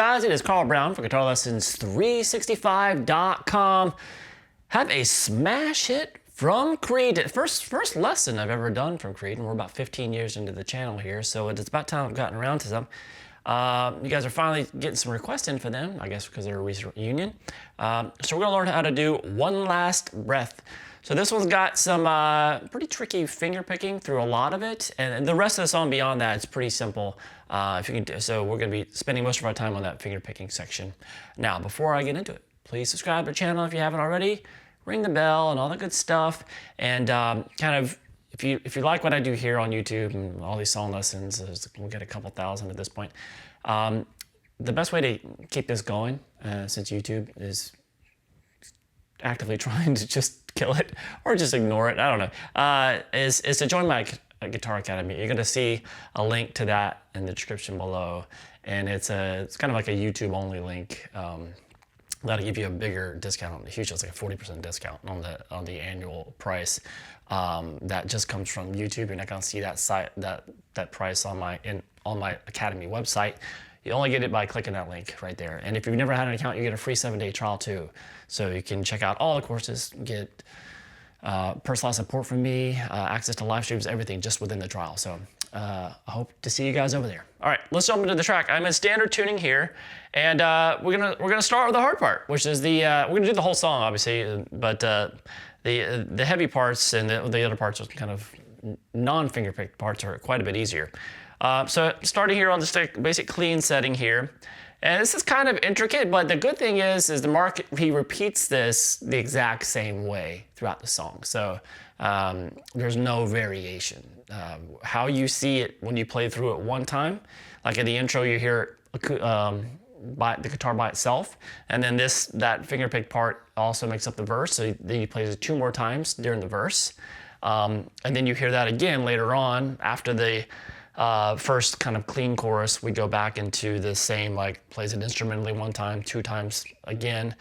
guys? It is Carl Brown for GuitarLessons365.com. Have a smash hit from Creed. First lesson I've ever done from Creed, and we're about 15 years into the channel here, so it's about time I've gotten around to some. You guys are finally getting some requests in for them, I guess because they're a recent reunion. So we're gonna learn how to do One Last Breath. So this one's got some pretty tricky finger picking through a lot of it, and the rest of the song beyond that, it's pretty simple. If you can do, so we're gonna be spending most of our time on that finger picking section. Now, before I get into it, please subscribe to the channel if you haven't already, ring the bell and all that good stuff, and kind of, if you like what I do here on YouTube and all these song lessons, we'll get a couple thousand at this point. The best way to keep this going, since YouTube is actively trying to just kill it or just ignore it, I don't know, is to join my Guitar Academy. You're gonna see a link to that in the description below, and it's kind of like a YouTube only link. That'll give you a bigger discount. Usually it's like a 40% discount on the annual price. That just comes from YouTube. You're not gonna see that price on my Academy website. You only get it by clicking that link right there. And if you've never had an account, you get a free 7-day trial too. So you can check out all the courses, get personalized support from me, access to live streams, everything just within the trial. So I hope to see you guys over there. All right, let's jump into the track. I'm in standard tuning here, and we're gonna start with the hard part, which is we're gonna do the whole song, obviously, but the heavy parts and the other parts, are kind of non-finger picked parts, are quite a bit easier. So starting here on the basic clean setting here, and this is kind of intricate, but the good thing is he repeats this the exact same way throughout the song. So there's no variation. How you see it when you play through it one time, like in the intro you hear by the guitar by itself, and then that finger pick part also makes up the verse, so then you play it 2 more times during the verse. And then you hear that again later on after the first kind of clean chorus. We go back into the same, like, plays it instrumentally 1 time, 2 times again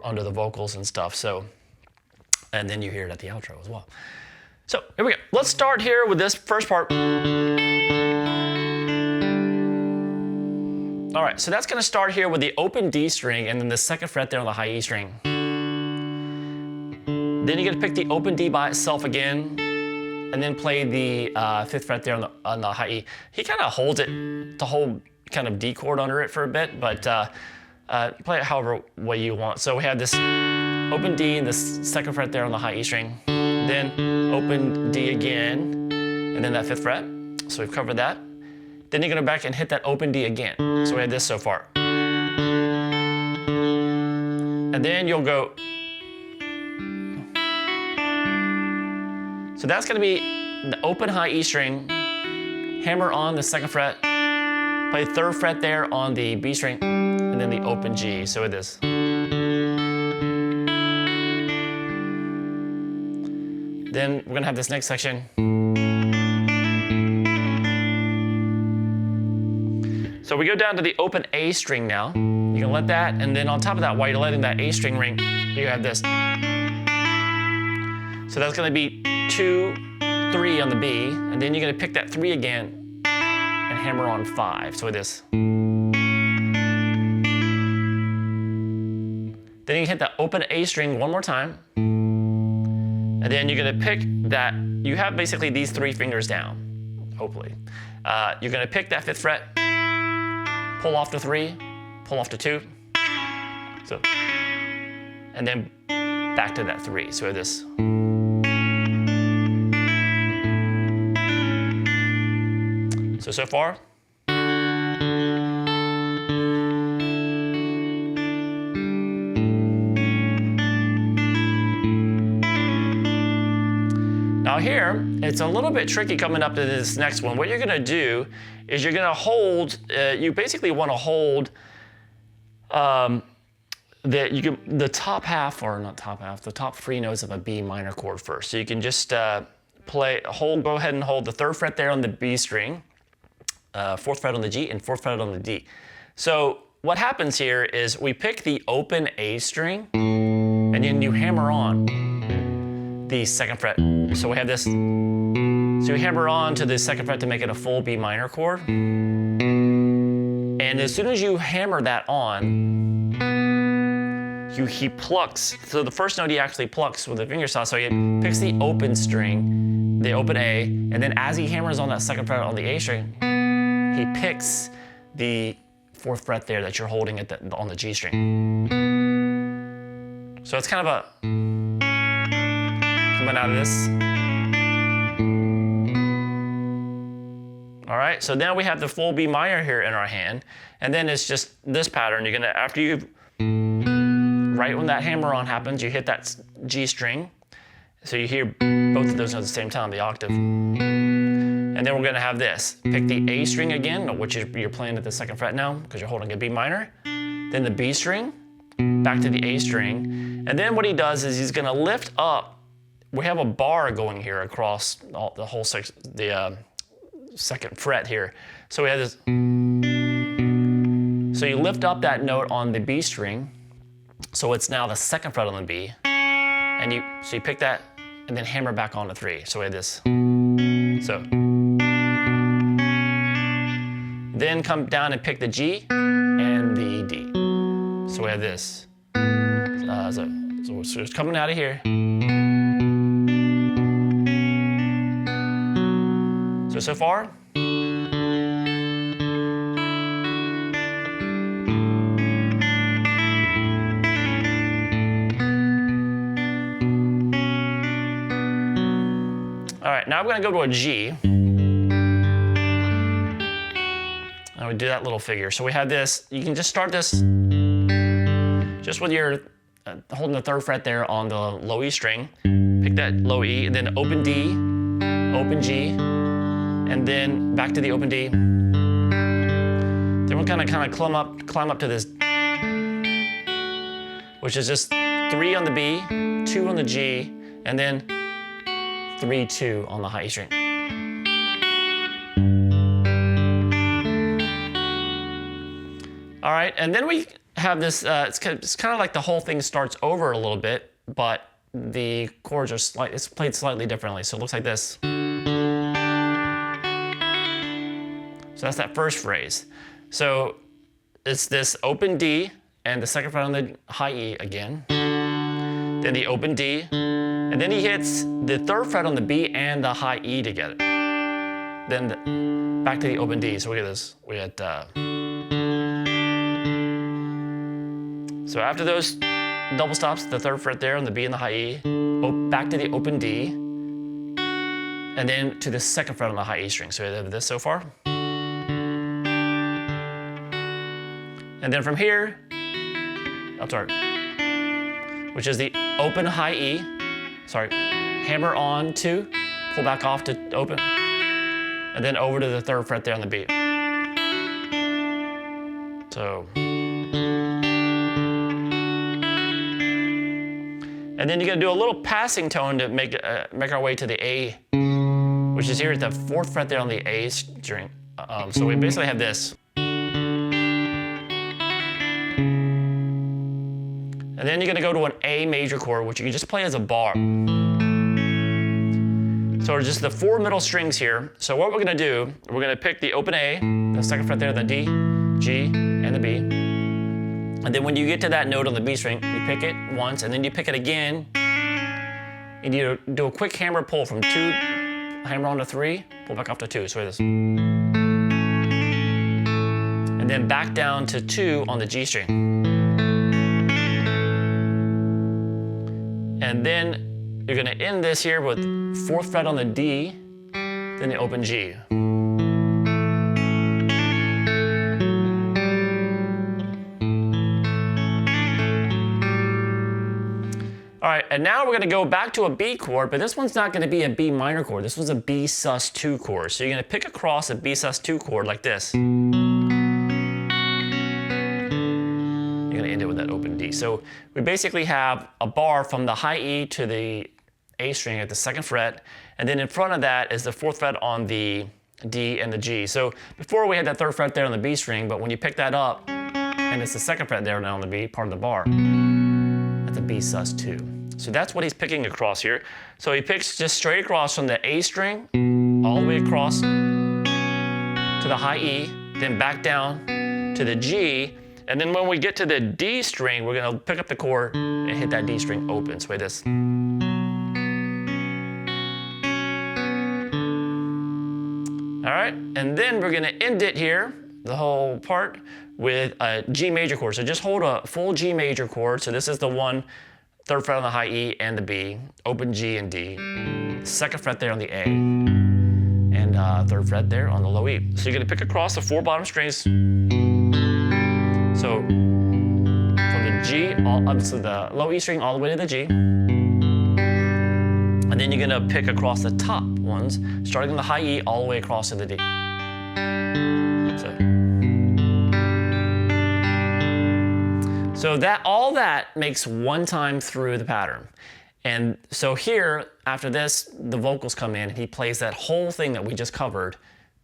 under the vocals and stuff. So, and then you hear it at the outro as well. So here we go. Let's start here with this first part. All right, so that's gonna start here with the open D string and then the 2nd fret there on the high E string. Then you're gonna pick the open D by itself again, and then play the 5th fret there on the high E. He kind of holds it to hold kind of D chord under it for a bit, but play it however way you want. So we have this open D and the 2nd fret there on the high E string, then open D again, and then that 5th fret. So we've covered that. Then you're gonna back and hit that open D again. So we have this so far. And then you'll go. So that's gonna be the open high E string, hammer on the 2nd fret, play 3rd fret there on the B string, and then the open G. So with this. Then we're gonna have this next section. So we go down to the open A string now. You can let that, and then on top of that, while you're letting that A string ring, you have this. So that's gonna be 2, 3 on the B, and then you're gonna pick that 3 again and hammer on 5. So with this. Then you can hit that open A string 1 more time. And then you're gonna pick that, you have basically these 3 fingers down, hopefully. You're gonna pick that 5th fret, pull off to 3, pull off to 2. So, and then back to that 3. So with this. So far. Now here, it's a little bit tricky coming up to this next one. What you're gonna do is you're gonna hold, you basically wanna hold the top half, or not top half, the top 3 notes of a B minor chord first. So you can just go ahead and hold the 3rd fret there on the B string, 4th fret on the G, and 4th fret on the D. So what happens here is we pick the open A string, and then you hammer on the 2nd fret. So we have this, so you hammer on to the 2nd fret to make it a full B minor chord. And And as soon as you hammer that on, he plucks. So the first note he actually plucks with the finger saw. So he picks the open string, the open A, and then as he hammers on that second fret on the A string, he picks the 4th fret there that you're holding on the G string. So it's kind of a coming out of this. All right, so now we have the full B minor here in our hand, and then it's just this pattern. You're gonna, after you, right when that hammer on happens, you hit that G string. So you hear both of those at the same time, the octave. And then we're gonna have this. Pick the A string again, which you're playing at the 2nd fret now, because you're holding a B minor. Then the B string, back to the A string. And then what he does is he's gonna lift up. We have a bar going here across the whole the 2nd fret here. So we have this. So you lift up that note on the B string. So it's now the 2nd fret on the B. And so you pick that and then hammer back on the 3. So we have this. So. Then come down and pick the G and the D. So we have this. So it's coming out of here. So far. All right, now I'm gonna go to a G. And we do that little figure. So we have this, you can just start this just with your holding the 3rd fret there on the low E string. Pick that low E and then open D, open G, and then back to the open D. Then we're gonna kind of climb up to this, which is just 3 on the B, 2 on the G, and then 3, 2 on the high E string. All right, and then we have this, it's kind of like the whole thing starts over a little bit, but the chords are it's played slightly differently. So it looks like this. So that's that first phrase. So it's this open D and the 2nd fret on the high E again. Then the open D, and then he hits the 3rd fret on the B and the high E together. Then back to the open D. So look at this. We had so after those double stops, the 3rd fret there on the B and the high E, back to the open D, and then to the 2nd fret on the high E string. So we have this so far. And then from here, which is the open high E, hammer on 2, pull back off to open, and then over to the 3rd fret there on the B. So. And then you're gonna do a little passing tone to make our way to the A, which is here at the 4th fret there on the A string. So we basically have this. And then you're gonna go to an A major chord, which you can just play as a bar. So it's just the 4 middle strings here. So what we're gonna do, we're gonna pick the open A, the 2nd fret there, the D, G, and the B. And then when you get to that note on the B string, you pick it once, and then you pick it again. And you do a quick hammer pull from 2, hammer on to 3, pull back off to 2. So this. And then back down to 2 on the G string. And then you're gonna end this here with 4th fret on the D, then the open G. All right, and now we're gonna go back to a B chord, but this one's not gonna be a B minor chord. This one's a B sus2 chord. So you're gonna pick across a B sus2 chord like this. You're gonna end it with that open D. So we basically have a bar from the high E to the A string at the 2nd fret, and then in front of that is the 4th fret on the D and the G. So before we had that 3rd fret there on the B string, but when you pick that up, and it's the 2nd fret there now on the B, part of the bar, that's a B sus2. So that's what he's picking across here. So he picks just straight across from the A string, all the way across to the high E, then back down to the G, and then when we get to the D string, we're gonna pick up the chord and hit that D string open. So this. All right, and then we're gonna end it here, the whole part, with a G major chord. So just hold a full G major chord. So this is the 1, 3rd fret on the high E and the B, open G and D, 2nd fret there on the A, and 3rd fret there on the low E. So you're gonna pick across the 4 bottom strings. So from the G up to the low E string all the way to the G. And then you're gonna pick across the top ones, starting in the high E all the way across to the D. So that all that makes one time through the pattern. And so here, after this, the vocals come in and he plays that whole thing that we just covered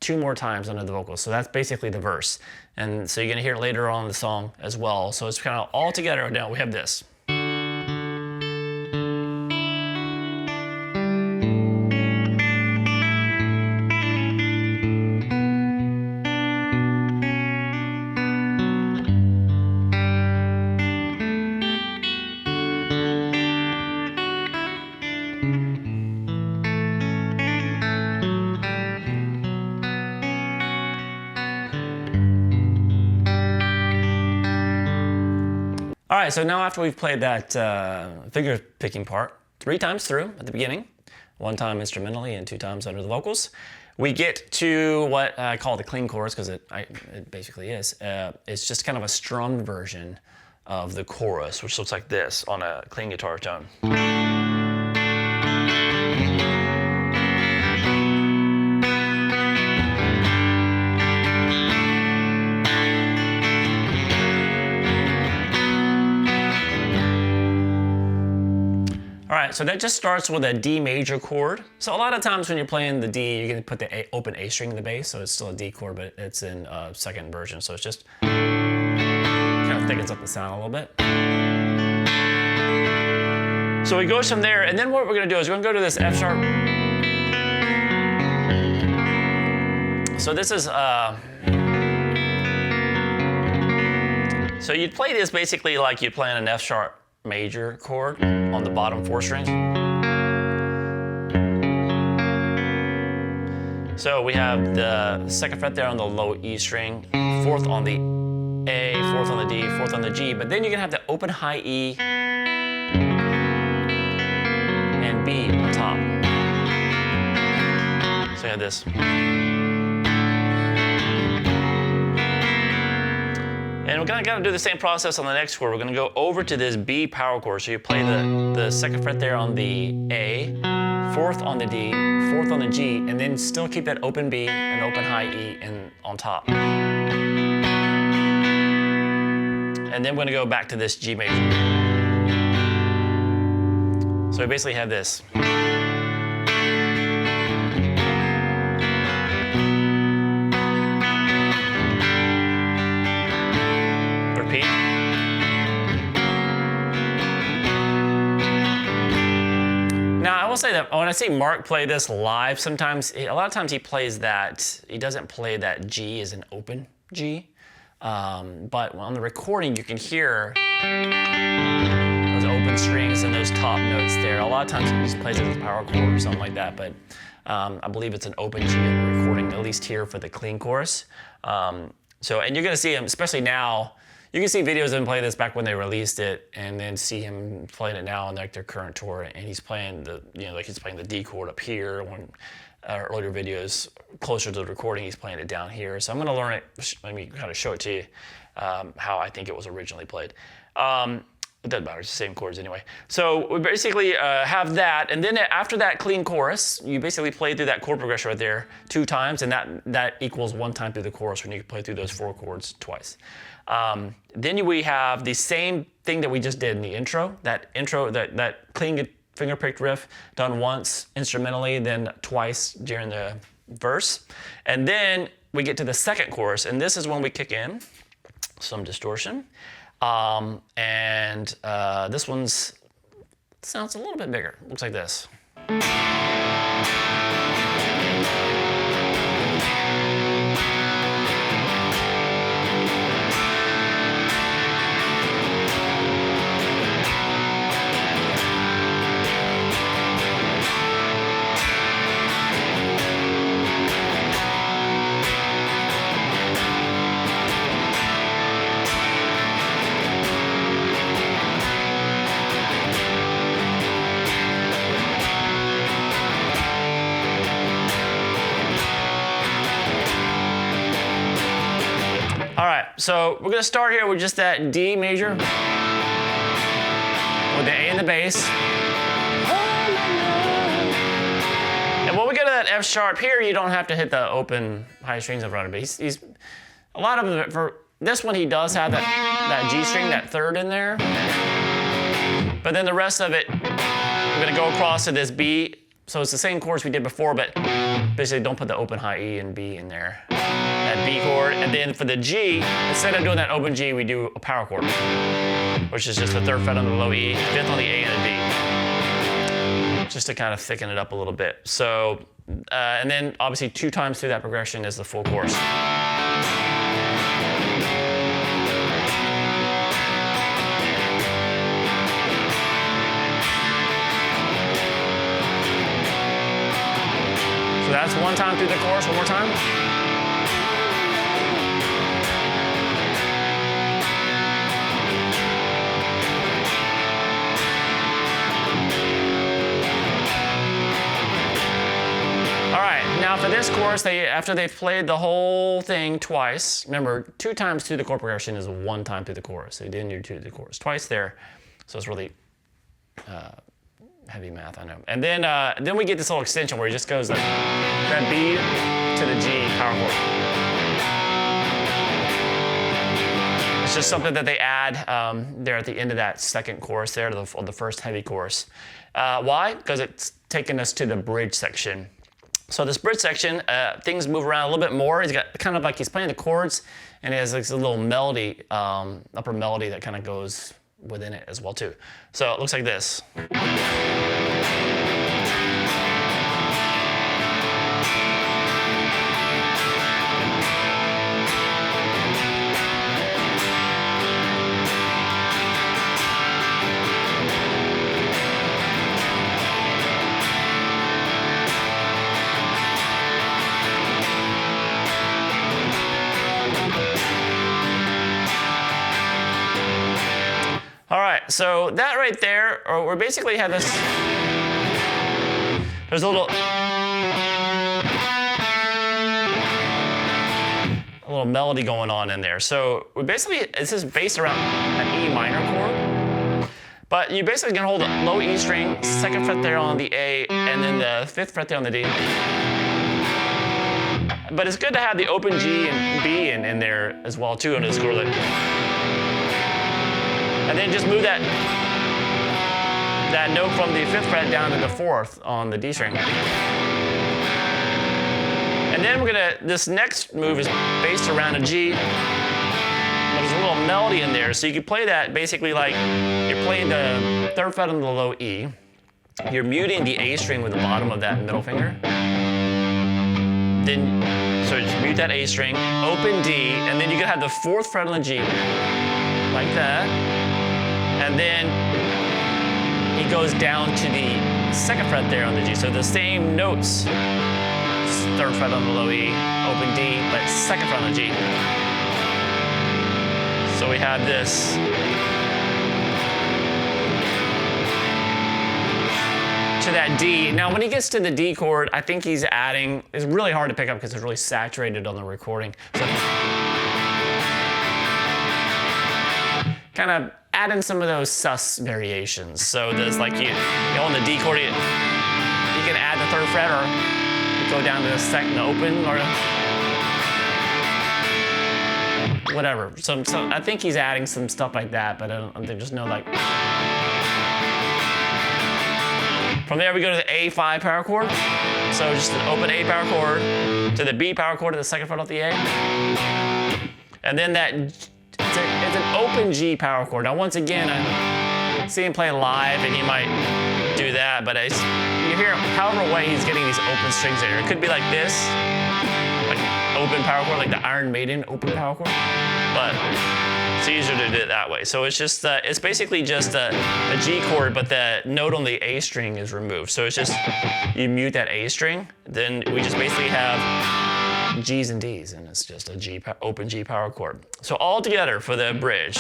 2 more times under the vocals. So that's basically the verse. And so you're gonna hear it later on in the song as well. So it's kind of all together. Now we have this. All right, so now after we've played that finger picking part 3 times through at the beginning, 1 time instrumentally and 2 times under the vocals, we get to what I call the clean chorus, because it basically is. It's just kind of a strummed version of the chorus, which looks like this on a clean guitar tone. All right, so that just starts with a D major chord. So a lot of times when you're playing the D, you're gonna put the open A string in the bass, so it's still a D chord, but it's in a 2nd version. So it's just kind of thickens up the sound a little bit. So it goes from there, and then what we're gonna do is we're gonna go to this F sharp. So this is, so you'd play this basically like you'd play an F sharp major chord on the bottom 4 strings. So we have the 2nd fret there on the low E string, 4th on the A, 4th on the D, 4th on the G, but then you're gonna have the open high E and B on top. So you have this. And we're gonna do the same process on the next chord. We're gonna go over to this B power chord. So you play the 2nd fret there on the A, 4th on the D, 4th on the G, and then still keep that open B and open high E on top. And then we're gonna go back to this G major. So we basically have this. Now, I will say that when I see Mark play this live, sometimes, a lot of times he plays that, he doesn't play that G as an open G. But on the recording, you can hear those open strings and those top notes there. A lot of times he just plays it as a power chord or something like that, but I believe it's an open G in the recording, at least here for the clean chorus. And you're gonna see him, especially now, you can see videos of him play this back when they released it, and then see him playing it now on like their current tour, and he's playing like he's playing the D chord up here. When earlier videos closer to the recording, he's playing it down here. So I'm gonna learn it. Let me kind of show it to you how I think it was originally played. It doesn't matter, it's the same chords anyway. So we basically have that, and then after that clean chorus, you basically play through that chord progression right there 2 times, and that equals 1 time through the chorus when you play through those 4 chords twice. Then we have the same thing that we just did in the intro, that clean finger picked riff done once instrumentally, then twice during the verse. And then we get to the 2nd chorus, and this is when we kick in some distortion. This one's sounds a little bit bigger. Looks like this. so we're gonna start here with just that D major with the A in the bass. And when we go to that F sharp here, you don't have to hit the open high strings in front of it. He's a lot of it, for this one he does have that G string, that third in there. But then the rest of it, we're gonna go across to this B. So it's the same chords we did before, but basically don't put the open high E and B in there. That B chord, and then for the G, instead of doing that open G, we do a power chord, which is just the third fret on the low E, fifth on the A and the D, just to kind of thicken it up a little bit. So, and then obviously 2 times through that progression is the full chorus. So that's 1 time through the chorus, 1 more time. All right, now for this chorus, after they've played the whole thing twice, remember 2 times through the chord progression is 1 time through the chorus. So you didn't do 2 through the chorus, twice there. So it's really heavy math, I know. And then we get this little extension where it just goes that B to the G power chord. It's just something that they add there at the end of that second chorus there, to the first heavy chorus. Why? Because it's taking us to the bridge section. So this bridge section, things move around a little bit more. He's got kind of like he's playing the chords, and it has like a little melody, upper melody that kind of goes within it as well too. So it looks like this. All right, so that right there, or we basically have this, there's a little melody going on in there. So we basically, this is based around an E minor chord, but you basically can hold a low E string, 2nd fret there on the A, and then the 5th fret there on the D. But it's good to have the open G and B in there as well too, on this chord. And then just move that note from the 5th fret down to the 4th on the D string. And then this next move is based around a G. There's a little melody in there, so you can play that basically like you're playing the 3rd fret on the low E. You're muting the A string with the bottom of that middle finger. So just mute that A string, open D, and then you can have the 4th fret on the G, like that. And then he goes down to the 2nd fret there on the G. So the same notes, 3rd fret on the low E, open D, but 2nd fret on the G. So we have this. To that D. Now when he gets to the D chord, I think he's adding, it's really hard to pick up because it's really saturated on the recording. So kind of add in some of those sus variations. So there's like you on the D chord, you can add the 3rd fret, or you go down to the 2nd open, or whatever. So I think he's adding some stuff like that, but there's just no like. From there we go to the A5 power chord. So just an open A power chord to the B power chord to the 2nd fret off the A. And then it's an open G power chord. Now once again, I see him playing live and he might do that, but you hear however way he's getting these open strings there. It could be like this, like open power chord, like the Iron Maiden open power chord, but it's easier to do it that way. So it's just, it's basically just a G chord, but the note on the A string is removed. So it's just, you mute that A string, then we just basically have G's and D's, and it's just a open G power chord. So all together for the bridge.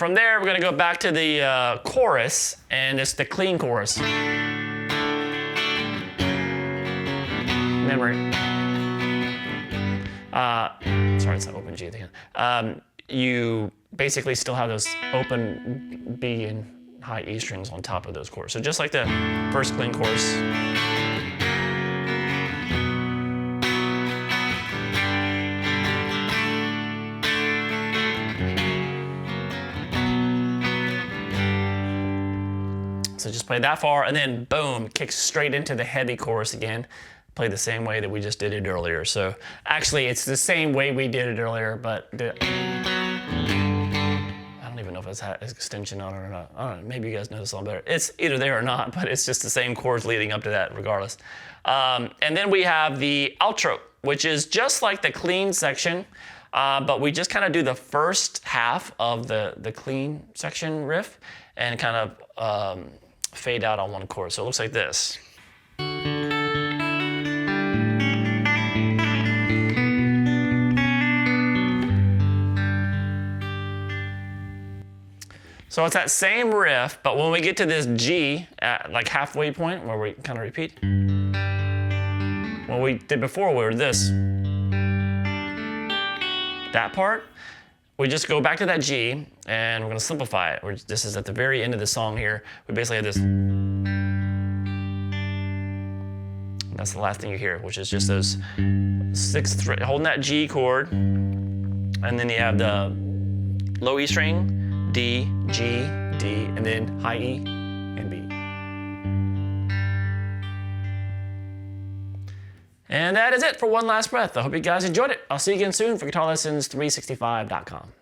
from there, we're gonna go back to the chorus, and it's the clean chorus. Memory. Sorry, it's an open G at the end. You basically still have those open B and high E strings on top of those chords. So just like the first clean chorus. So just play that far, and then boom, kicks straight into the heavy chorus again. Play the same way that we just did it earlier. So actually, it's the same way we did it earlier, but I don't even know if it's had extension on it or not. I don't know, maybe you guys know this a lot better. It's either there or not, but it's just the same chords leading up to that regardless. And then we have the outro, which is just like the clean section, but we just kind of do the first half of the clean section riff and kind of fade out on one chord. So it looks like this. So it's that same riff, but when we get to this G at like halfway point where we kind of repeat, what we did before we were this. That part, we just go back to that G and we're gonna simplify it. This is at the very end of the song here. We basically have this. That's the last thing you hear, which is just those 6th fret, holding that G chord, and then you have the low E string, D, G, D, and then high E and B. And that is it for One Last Breath. I hope you guys enjoyed it. I'll see you again soon for GuitarLessons365.com.